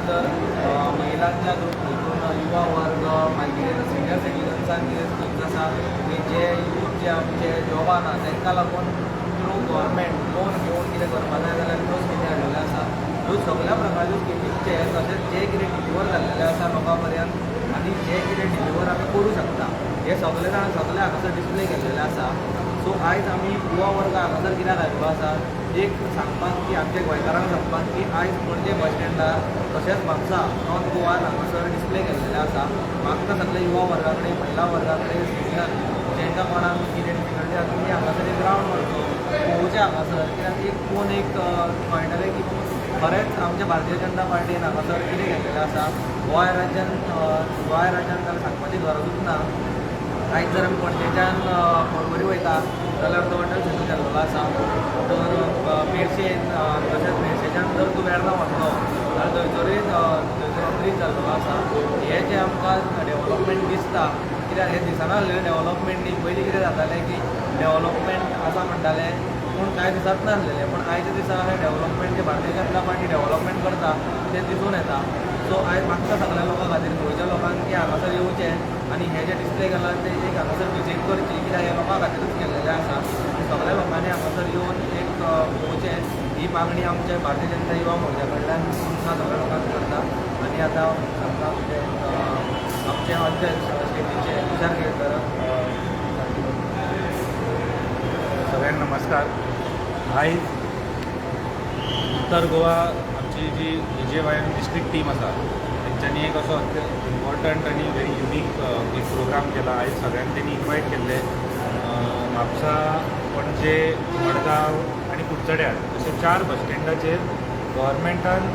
भितर महिलांच्या ग्रुप हितून युवा वर्ग मागीर सिनियर सिटीजन्सांक कितें स्किम्स आसा की जे यूथ जे आमचे जॉबान आसा तांकां लागून थ्रू गव्हर्मेंट लोन घेवन कितें करपा जाय जाल्यार त्यो स्किमी हाडिल्ल्यो आसा. ह्यो सगळ्या प्रकारच्यो स्किमीचे तशेंच जे कितें डिलिव्हर जाल्लेलें आसा लोकां पर्यंत आनी जे कितें डिलिव्हर आमी करूं शकता हे सगळे जाण सगळे हांगासर डिस्प्ले केल्लेले आसा. सो आयज आमी युवा वर्ग हांगासर कित्याक आयिल्लो आसा एक सांगपाक की आमच्या गोंयकारांक सांगपाक की आयज पणजे बस स्टँडार तशेंच म्हापसा नॉर्थ गोवान हांगासर डिस्प्ले केल्लेले आसा. म्हाका सगळे युवा वर्गा कडेन महिला वर्गा कडेन सिनियर जेंकां कोणाक कितें डिफिकल्टी आसा तुमी हांगासर एक रावंड मारचो पळोवचें हांगासर कित्याक एक कोण एक कळटलें की खरेंच आमच्या भारतीय जनता पार्टीन हांगासर कितें घेतलेलें आसा. गोंय राज्यान जाल्यार सांगपाची गरजूच ना. आयज जर आमी पणजेच्यान पर्वरी वयता जाल्यार तो अटल सेतू जाल्लो आसा. तर मेर्शेन तशेंच मेर्शेच्यान जर तूं वेर्ना वतलो जाल्यार थंयसरूय ब्रीज जाल्लो आसा. हे जे आमकां डेवलपमेंट दिसता कित्याक हे दिसना आसलेलें डेवलपमेंट न्ही. पयलीं कितें जातालें की डेवलपमेंट आसा म्हणटाले पूण कांय दिसत नासलेलें. पूण आयच्या दिसांनी हे डेवलपमेंट जे भारतीय जनता पार्टी डेवलपमेंट करता तें दिसून येता. सो आयज मागता सगळ्या लोकां खातीर गोंयच्या लोकांक की हांगासर येवचें आनी हे जे डिस्प्ले केला ते एक हांगासर विजीट करची कित्याक हे लोकां खातीरच केल्लेलें आसा. सगळ्या लोकांनी हांगासर येवन एक पळोवचें ही मागणी आमच्या भारतीय जनता युवा मोर्चा कडल्यान तुमकां सगळ्या लोकांक करता. आनी आतां आमकां आमचे अध्यक्ष स्टेटीचे तुषार केळकर. सगळ्यांना नमस्कार. आयज उत्तर गोवा आमची जी AJYM डिस्ट्रिक्ट टीम आसा तेंच्यांनी एक असो इम्पॉर्टंट आनी व्हेरी युनीक एक प्रोग्राम केला. आयज सगळ्यांक तेणी इन्वायट केल्ले म्हापसा पणजे मडगांव आनी कुडचड्यार अशे 4 बस स्टँडाचेर गव्हर्मेंटान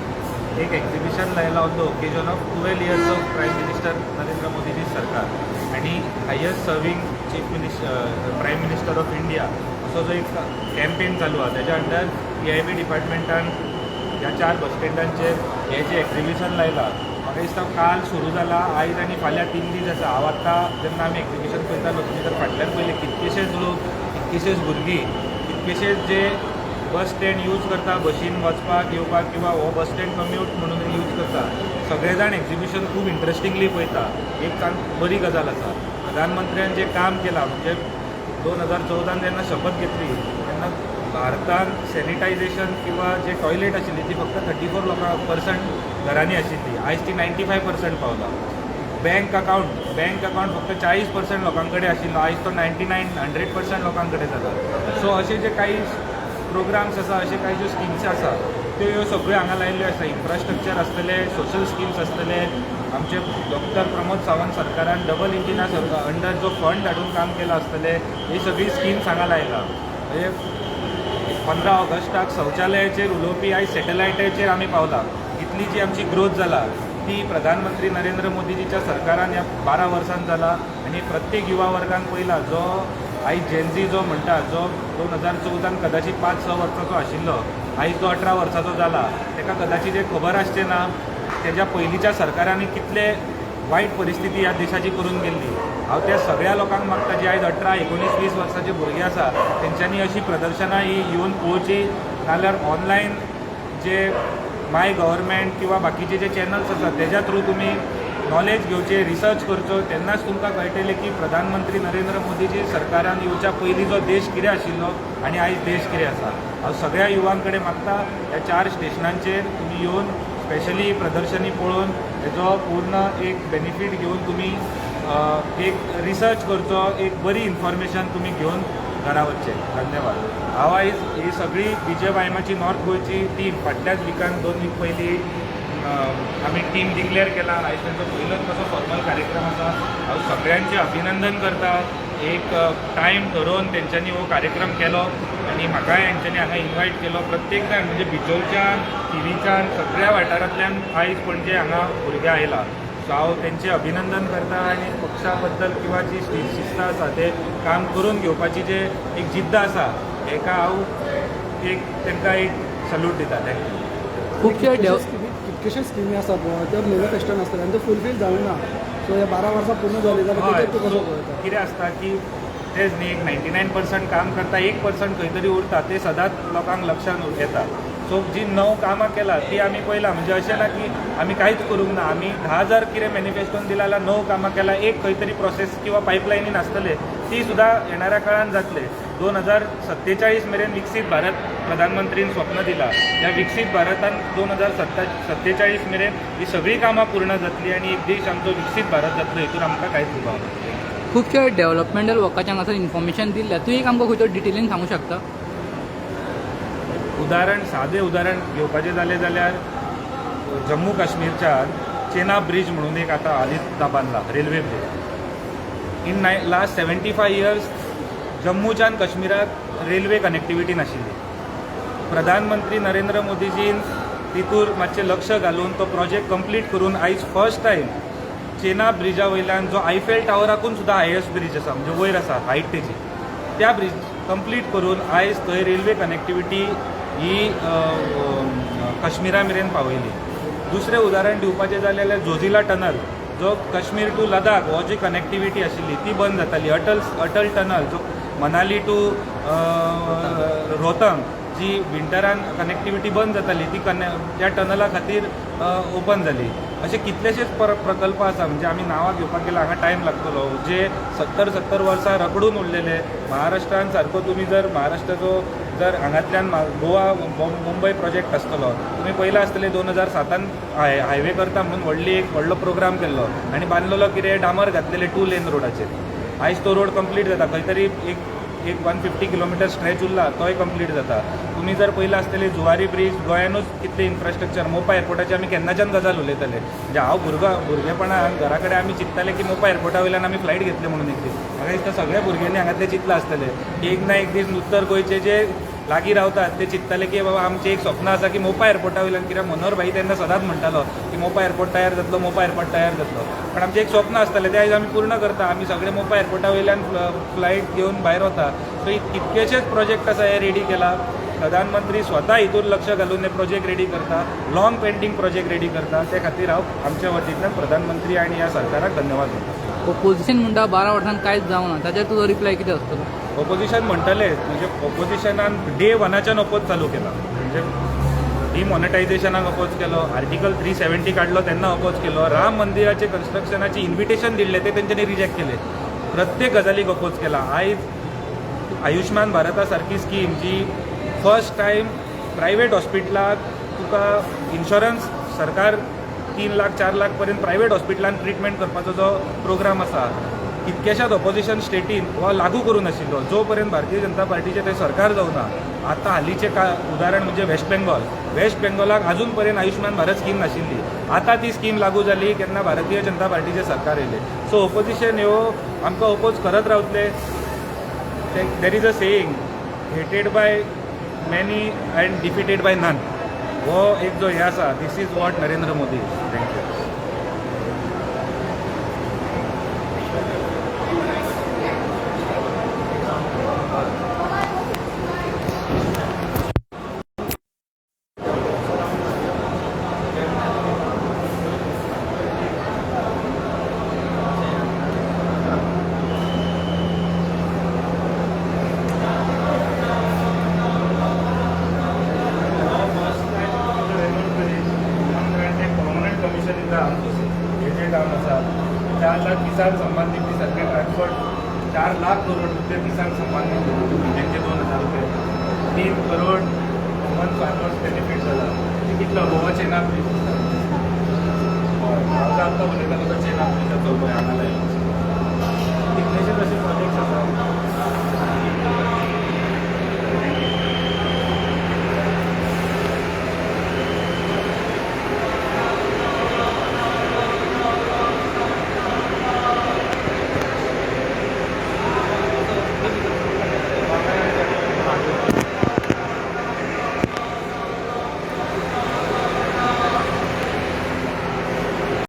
एक एक्झिबिशन लायला on the occasion of 12 years of prime minister Narendra मोदीजी सरकार आनी highest serving prime minister of India असो जो एक कॅम्पेन चालू आहा तेच्या अंडर PIB डिपार्टमेंटान ह्या 4 बस स्टँडांचेर हे जे एक्झिबिशन लायलां म्हाका दिसता काल सुरू जाला. आयज आनी फाल्यां 3 दीस आसा. हांव आतां जेन्ना आमी एक्झिबिशन पळयतालो तुमी जर फाटल्यान पयले कितकेशेच लोक कितकेशेच भुरगीं कितकेशेच जे बस स्टँड यूज करता बशीन वचपाक येवपाक किंवा हो बस स्टँड कम्यूट म्हणून यूज करता सगळे जाण एक्झिबिशन खूब इंट्रस्टिंगली पळयता. एक बरी गजाल आसा. प्रधानमंत्र्यान जें काम केलां म्हणजे 2014 जेन्ना शपथ घेतली तेन्ना भारतान सॅनिटायझेशन किंवा जे टॉयलेट आशिल्ली ती फक्त 34% घरांनी आशिल्ली. आयज ती 95% पावला. बँक अकाउंट फक्त 40% लोकां कडेन आशिल्लो. आयज तो 99-100% लोकां कडेन जाला. सो अशे जे काही प्रोग्राम्स आसा अशे काही ज्यो स्किम्स आसा त्यो ह्यो सगळ्यो हांगा लायिल्ल्यो आसा. इन्फ्रास्ट्रक्चर आसतले, सोशल स्किम्स आसतले. आमचे डॉक्टर प्रमोद सावंत सरकारान डबल इंजिना अंडर जो फंड हाडून काम केलां आसतलें ही सगळी स्किम्स हांगा लायला. म्हणजे 15 ऑगस्टाक शौचालयाचेर उलोवपी आयज सॅटेलायटाचेर आमी पावला. इतली जी आमची ग्रोथ जाला ती प्रधानमंत्री नरेंद्र मोदीजीच्या सरकारान ह्या 12 वर्सांत जाला. आनी प्रत्येक युवा वर्गान पयला जो आयज जेनझी जो म्हणटा जो 2014 कदाचित 5-6 वर्साचो आशिल्लो आयज तो 18 वर्साचो जाला. ताका कदाचित एक खबर आसचें ना तेज्या पयलींच्या सरकारांनी कितले वायट परिस्थिती ह्या देशाची करून गेल्ली. हांव त्या सगळ्या लोकांक मागता जे आयज 18, 19, 20 वर्साचे भुरगे आसा तेंच्यांनी अशी प्रदर्शनां ही येवन पळोवची. नाल्यार ऑनलायन जे माय गव्हर्मेंट किंवा बाकीचे जे चॅनल्स आसात तेज्या थ्रू तुमी नॉलेज घेवचे, रिसर्च करचो. तेन्नाच तुमकां कळटलें की प्रधानमंत्री नरेंद्र मोदीजी सरकारान येवच्या पयलीं जो देश कितें आशिल्लो आनी आयज देश कितें आसा. हांव सगळ्या युवां कडेन मागता ह्या 4 स्टेशनांचेर तुमी येवन स्पेशली प्रदर्शनी पळोवन हेजो पूर्ण एक बेनिफीट घेवन तुमी एक रिसर्च करचो, एक बरी इन्फॉर्मेशन तुमी घेवन घरा वचचें. धन्यवाद. हांव आयज ही सगळी BJYMची नॉर्थ गोंयची टीम फाटल्याच विकान 2 वीक पयलीं आमी टीम डिक्लेअर केला. आयज तांचो पयलोच कसो फॉर्मल कार्यक्रम आसा. हांव सगळ्यांचें अभिनंदन करता. एक टायम धरून तेंच्यांनी हो कार्यक्रम केलो आनी म्हाकाय हेंच्यांनी हांगा इन्वायट केलो. प्रत्येक जाण म्हणजे बिचोलच्यान थिरीच्यान सगळ्या वाठारांतल्यान आयज पणजे हांगा भुरगे आयला. सो हांव तेंचें अभिनंदन करता आनी पक्षा बद्दल किंवा जी शिस्त आसा ते काम करून घेवपाची जे एक जिद्द आसा हेका हांव एक तांकां एक सल्यूट दिता. थँक्यू. खुबशे कितकेशे स्किमी आसा पळय त्यो मॅनिफेस्टोन आसतले आनी त्यो फुलफील जावना. सो हे 12 वर्सां पूर्ण जाली जाल्यार हय तूं कसो पळयता? कितें आसता की तेच न्ही 99% काम करता 1% खंय तरी उरता ते सदांच लोकांक लक्षांत येता. सो जी 9 कामां केला ती आमी पयला, म्हणजे अशें ना की आमी कांयच करूंक ना. आमी 10,000 कितें मॅनिफेस्टोन दिला जाल्यार 9 कामां केला. एक खंय तरी प्रोसेस किंवा पायपलायनीन आसतले, ती सुद्दां येणाऱ्या काळान जातले. 2047 मेरेन विकसीत भारत प्रधानमंत्रीन स्वप्न दिला. त्या विकसीत भारतान 2047 मेरेन ही सगळीं कामां पूर्ण जातली आनी एक देश आमचो विकसीत भारत जातलो, हितून आमकां कांयच दुबाव ना. खुबशे डेव्हलपमेंटल वर्काच्या हांगासर इन्फॉर्मेशन दिल्लें, तूं एक आमकां खंयचो डिटेलीन सांगूं शकता? सादें उदाहरण घेवपाचें जालें जाल्यार जम्मू काश्मीरच्या चेनाब ब्रिज म्हणून एक आतां हालींच बांदला, railway bridge. In last 75 years जम्मूच्यान काश्मीराक रेल्वे कनेक्टिविटी नाशिल्ली. प्रधानमंत्री नरेंद्र मोदीजीन तितूर मातशें लक्ष घालून तो प्रोजेक्ट कंप्लीट करून आयज फर्स्ट टायम चेनाब ब्रिजा वयल्यान, जो आयफेल टावराकून सुद्दां हायेस्ट ब्रिज आसा, म्हणजे वयर आसा हायट तेजी, त्या ब्रिज कंप्लीट करून आयज थंय रेल्वे कनेक्टिविटी ही काश्मीरा मेरेन पावयली. दुसरें उदाहरण दिवपाचें जाल्यार जोजिला टनल, जो काश्मीर टू लदाख हो जी कनेक्टिविटी आशिल्ली ती बंद जाताली. अटल टनल जो मनाली टू रोहतंग जी विंटरान कनेक्टिविटी बंद जाताली, ती त्या टनला खातीर ओपन जाली. अशे कितलेशेच प्रकल्प आसा, म्हणजे आमी नांवां घेवपाक गेल्यार हांगा टायम लागतलो, जे 70 वर्सां रखडून उरलेले. महाराष्ट्रान सारको तुमी जर महाराष्ट्राचो जर हांगांतल्यान गोवा मुंबय प्रोजेक्ट आसतलो, तुमी पयला आसतले 2007 हायवे करता म्हणून व्हडलो प्रोग्राम केल्लो आनी बांदलेलो कितें डामर घातलेले 2 लेन रोडाचेर. आयज तो रोड कंप्लीट जाता, खंय तरी एक 150 किलोमिटर स्ट्रेच उरला तोय कंप्लीट जाता. तुमी जर पयला आसतले जुवारी ब्रिज, गोंयानूच कितले इन्फ्रास्ट्रक्चर, मोपा एअरपोर्टाची आमी केन्नाच्यान गजाल उलयताले. म्हणजे हांव भुरगेपणान घरा कडेन आमी चिंतताले की मोपा एअरपोर्टा वयल्यान आमी फ्लायट घेतले म्हणून एक दीस. म्हाका दिसता सगळ्या भुरग्यांनी हांगातले चिंतला आसतले की एक ना एक दीस उत्तर गोंयचे जे लागीं रावतात ते चिंतताले की बाबा आमचें एक स्वप्न आसा की मोपा एअरपोर्टा वयल्यान, कित्याक मनोहर भाई तेन्ना सदांच म्हणटालो की मोपा एअरपोर्ट तयार जातलो, मोपा एअरपोर्ट तयार जातलो. पण आमचें एक स्वप्न आसतालें तें आयज आमी पूर्ण करता. आमी सगळे मोपा एअरपोर्टा वयल्यान फ्लायट घेवन भायर वता. सो कितकेशेच प्रोजेक्ट आसा हे रेडी केला. प्रधानमंत्री स्वता हितून लक्ष घालून हे प्रोजेक्ट रेडी करता, लॉंग पेंडींग प्रोजेक्ट रेडी करता. ते खातीर हांव आमच्या वतींतल्यान प्रधानमंत्री आनी ह्या सरकाराक धन्यवाद म्हणटा. ओपोजिशन म्हणटा 12 वर्सांत कांयच जावना, ताचेर तुजो रिप्लाय कितें आसतलो? ऑपोजिशन म्हणटले, म्हणजे ऑपोजिशनान डे 1च्यान अपोज चालू केला, म्हणजे डिमॉनिटायझेशनाक अपोज केलो, आर्टिकल 370 काडलो तेन्ना अपोज केलो, राम मंदिराचे कन्स्ट्रक्शनाची इन्विटेशन दिल्ले ते तेंच्यांनी रिजेक्ट केले, प्रत्येक गजालीक अपोज केला. आयज आयुष्मान भारता सारकी स्कीम जी फर्स्ट टायम प्रायवेट हॉस्पिटलाक तुका इन्शुरन्स सरकार 3 लाख 4 लाख पर्यंत प्रायवेट हॉस्पिटलान ट्रिटमेंट करपाचो जो प्रोग्राम आसा, कितक्याशाच ऑपोजिशन स्टेटीन हो लागू करूं नाशिल्लो जो पर्यंत भारतीय जनता पार्टीचें थंय सरकार जावना. आतां हालींचें उदाहरण म्हणजे वेस्ट बेंगॉलाक अजून पर्यंत आयुष्मान भारत स्कीम नाशिल्ली. आतां ती स्कीम लागू जाली केन्ना भारतीय जनता पार्टीचें सरकार येयलें. सो ऑपोजिशन ह्यो आमकां ऑपोज करत रावतले. There is a saying, hated by many and defeated by none. हो एक जो हे आसा, this is what Narendra Modi. Thank you. काम आसा 4 लाख किसान सन्मान निधी सारखे ट्रान्सपोर्ट 4 लाख करोड रुपये किसान सन्मान निधी त्यांचे 2000 रुपये 3 करोड कॉमन फार्मर्स बेनिफीट जाला. ते कितलो गोवा चेना ब्रिज आतां उलयतालो तो चेना ब्रिजाचो पळय हांगा लायला कितलेशेच अशे